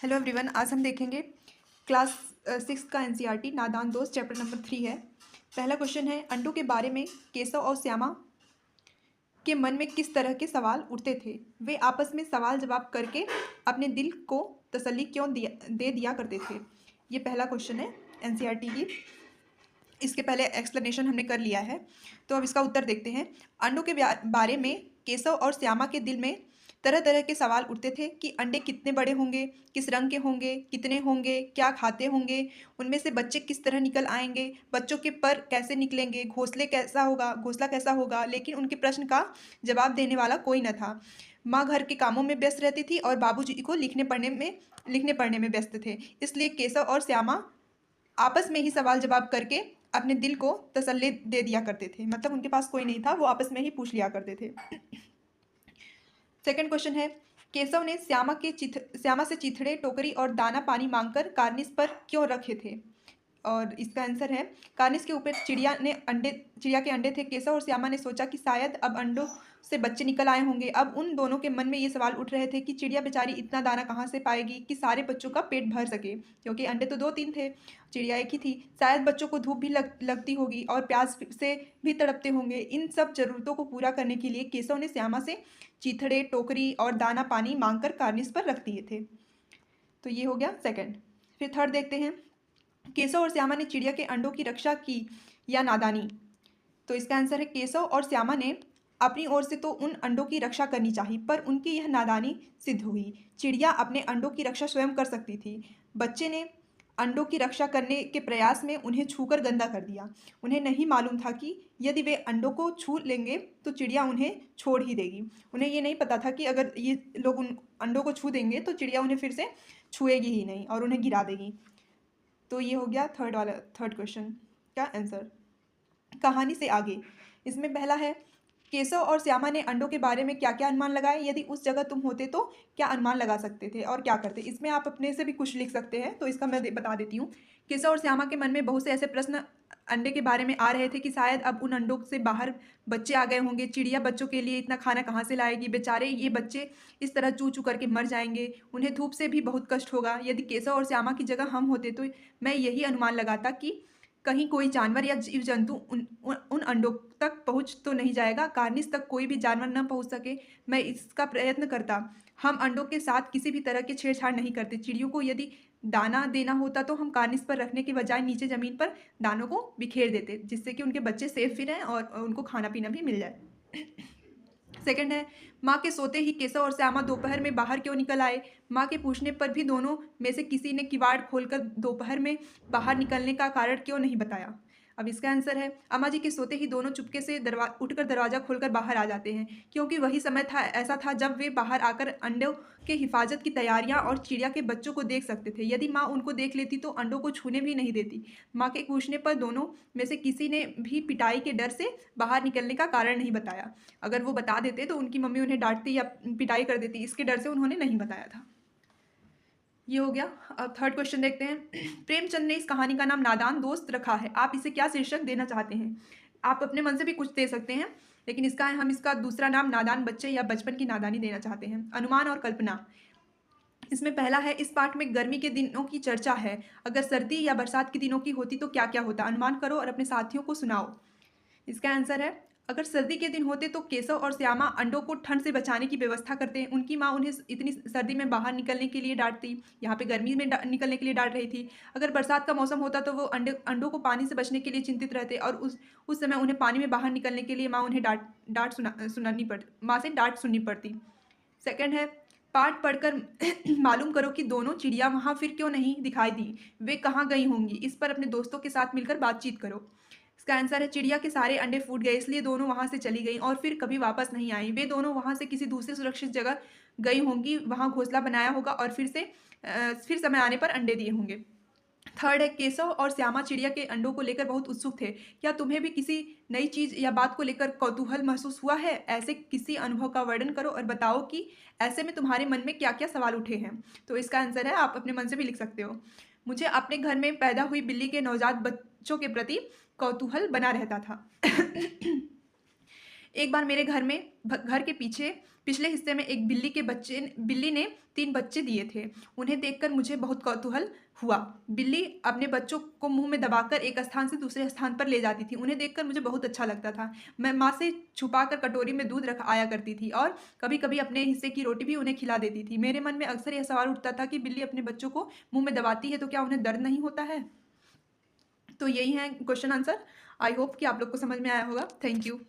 Hello everyone, आज हम देखेंगे क्लास 6 का एनसीईआरटी नादान दोस्त चैप्टर नंबर 3 है। पहला क्वेश्चन है, अंडों के बारे में केशव और श्यामा के मन में किस तरह के सवाल उठते थे। वे आपस में सवाल जवाब करके अपने दिल को तसल्ली क्यों दे दिया करते थे। ये पहला क्वेश्चन है एनसीईआरटी की। इसके पहले एक्सप्लेनेशन हमने कर लिया है, तो अब इसका उत्तर देखते हैं। अंडों के बारे में केशव और श्यामा के दिल में तरह तरह के सवाल उठते थे कि अंडे कितने बड़े होंगे, किस रंग के होंगे, कितने होंगे, क्या खाते होंगे, उनमें से बच्चे किस तरह निकल आएंगे, बच्चों के पर कैसे निकलेंगे, घोंसला कैसा होगा। लेकिन उनके प्रश्न का जवाब देने वाला कोई न था। माँ घर के कामों में व्यस्त रहती थी और बाबूजी को लिखने पढ़ने में व्यस्त थे। इसलिए केशव और श्यामा आपस में ही सवाल जवाब करके अपने दिल को तसल्ली दे दिया करते थे। मतलब उनके पास कोई नहीं था, वो आपस में ही पूछ लिया करते थे। सेकंड क्वेश्चन है, केशव ने श्यामा से चिथड़े, टोकरी और दाना पानी मांगकर कार्निस पर क्यों रखे थे। और इसका आंसर है, कार्निस के ऊपर चिड़िया के अंडे थे। केशव और श्यामा ने सोचा कि शायद अब अंडों से बच्चे निकल आए होंगे। अब उन दोनों के मन में ये सवाल उठ रहे थे कि चिड़िया बेचारी इतना दाना कहाँ से पाएगी कि सारे बच्चों का पेट भर सके, क्योंकि अंडे तो 2-3 थे, चिड़िया एक ही थी। शायद बच्चों को धूप भी लगती होगी और प्यास से भी तड़पते होंगे। इन सब जरूरतों को पूरा करने के लिए केशव ने श्यामा से चीथड़े, टोकरी और दाना पानी मांगकर कार्निस पर रख दिए थे। तो ये हो गया सेकंड। फिर थर्ड देखते हैं, केशव और श्यामा ने चिड़िया के अंडों की रक्षा की या नादानी। तो इसका आंसर है, केशव और श्यामा ने अपनी ओर से तो उन अंडों की रक्षा करनी चाहिए, पर उनकी यह नादानी सिद्ध हुई। चिड़िया अपने अंडों की रक्षा स्वयं कर सकती थी। बच्चे ने अंडों की रक्षा करने के प्रयास में उन्हें छूकर गंदा कर दिया। उन्हें नहीं मालूम था कि यदि वे अंडों को छू लेंगे तो चिड़िया उन्हें छोड़ ही देगी। उन्हें ये नहीं पता था कि अगर ये लोग उन अंडों को छू देंगे तो चिड़िया उन्हें फिर से छुएगी ही नहीं और उन्हें गिरा देगी। तो ये हो गया थर्ड क्वेश्चन का आंसर। कहानी से आगे, इसमें पहला है, केशव और श्यामा ने अंडों के बारे में क्या क्या अनुमान लगाए। यदि उस जगह तुम होते तो क्या अनुमान लगा सकते थे और क्या करते। इसमें आप अपने से भी कुछ लिख सकते हैं, तो इसका मैं बता देती हूँ। केशव और श्यामा के मन में बहुत से ऐसे प्रश्न अंडे के बारे में आ रहे थे कि शायद अब उन अंडों से बाहर बच्चे आ गए होंगे। चिड़िया बच्चों के लिए इतना खाना कहाँ से लाएगी, बेचारे ये बच्चे इस तरह चू चू करके मर जाएंगे, उन्हें धूप से भी बहुत कष्ट होगा। यदि केशव और श्यामा की जगह हम होते तो मैं यही अनुमान लगाता कि कहीं कोई जानवर या जीव जंतु उन अंडों तक पहुंच तो नहीं जाएगा, कार्निस तक कोई भी जानवर न पहुंच सके। मैं इसका प्रयत्न करता। हम अंडों के साथ किसी भी तरह की छेड़छाड़ नहीं करते। चिड़ियों को यदि दाना देना होता तो हम कार्निस पर रखने के बजाय नीचे ज़मीन पर दानों को बिखेर देते, जिससे कि उनके बच्चे सेफ भी रहें और उनको खाना पीना भी मिल जाए। सेकंड है, माँ के सोते ही केशव और श्यामा दोपहर में बाहर क्यों निकल आए। माँ के पूछने पर भी दोनों में से किसी ने किवाड़ खोलकर दोपहर में बाहर निकलने का कारण क्यों नहीं बताया। अब इसका आंसर है, अम्मा जी के सोते ही दोनों चुपके से उठकर दरवाज़ा खोलकर बाहर आ जाते हैं, क्योंकि वही समय ऐसा था जब वे बाहर आकर अंडों के हिफाजत की तैयारियां और चिड़िया के बच्चों को देख सकते थे। यदि माँ उनको देख लेती तो अंडों को छूने भी नहीं देती। माँ के पूछने पर दोनों में से किसी ने भी पिटाई के डर से बाहर निकलने का कारण नहीं बताया। अगर वो बता देते तो उनकी मम्मी उन्हें डांटती या पिटाई कर देती, इसके डर से उन्होंने नहीं बताया था। ये हो गया। अब थर्ड क्वेश्चन देखते हैं। प्रेमचंद ने इस कहानी का नाम नादान दोस्त रखा है, आप इसे क्या शीर्षक देना चाहते हैं। आप अपने मन से भी कुछ दे सकते हैं, लेकिन हम इसका दूसरा नाम नादान बच्चे या बचपन की नादानी देना चाहते हैं। अनुमान और कल्पना, इसमें पहला है, इस पाठ में गर्मी के दिनों की चर्चा है। अगर सर्दी या बरसात के दिनों की होती तो क्या क्या होता। अनुमान करो और अपने साथियों को सुनाओ। इसका आंसर है, अगर सर्दी के दिन होते तो केशव और श्यामा अंडों को ठंड से बचाने की व्यवस्था करते। उनकी माँ उन्हें इतनी सर्दी में बाहर निकलने के लिए डांटती, यहाँ पे गर्मी में निकलने के लिए डांट रही थी। अगर बरसात का मौसम होता तो वो अंडों को पानी से बचने के लिए चिंतित रहते और उस समय उन्हें पानी में बाहर निकलने के लिए माँ उन्हें माँ से डांट सुननी पड़ती। सेकंड है, पाठ पढ़कर मालूम करो कि दोनों चिड़िया वहाँ फिर क्यों नहीं दिखाई दी, वे कहाँ गई होंगी। इस पर अपने दोस्तों के साथ मिलकर बातचीत करो। इसका आंसर है, चिड़िया के सारे अंडे फूट गए, इसलिए दोनों वहां से चली गई और फिर कभी वापस नहीं आई। वे दोनों वहां से किसी दूसरी सुरक्षित जगह गई होंगी, वहां घोंसला बनाया होगा और फिर समय आने पर अंडे दिए होंगे। थर्ड है, केशव और श्यामा चिड़िया के अंडों को लेकर बहुत उत्सुक थे। क्या तुम्हें भी किसी नई चीज या बात को लेकर कौतूहल महसूस हुआ है। ऐसे किसी अनुभव का वर्णन करो और बताओ कि ऐसे में तुम्हारे मन में क्या क्या सवाल उठे हैं। तो इसका आंसर है, आप अपने मन से भी लिख सकते हो। मुझे अपने घर में पैदा हुई बिल्ली के नवजात बच्चों के प्रति कौतूहल बना रहता था। एक बार मेरे घर में घर के पीछे पिछले हिस्से में एक बिल्ली ने 3 बच्चे दिए थे। उन्हें देखकर मुझे बहुत कौतूहल हुआ। बिल्ली अपने बच्चों को मुंह में दबाकर एक स्थान से दूसरे स्थान पर ले जाती थी। उन्हें देखकर मुझे बहुत अच्छा लगता था। मैं माँ से छुपाकर कटोरी में दूध रख आया करती थी और कभी-कभी अपने हिस्से की रोटी भी उन्हें खिला देती थी। मेरे मन में अक्सर यह सवाल उठता था कि बिल्ली अपने बच्चों को मुंह में दबाती है तो क्या उन्हें दर्द नहीं होता है? तो यही है क्वेश्चन आंसर। आई होप कि आप लोग को समझ में आया होगा। Thank you.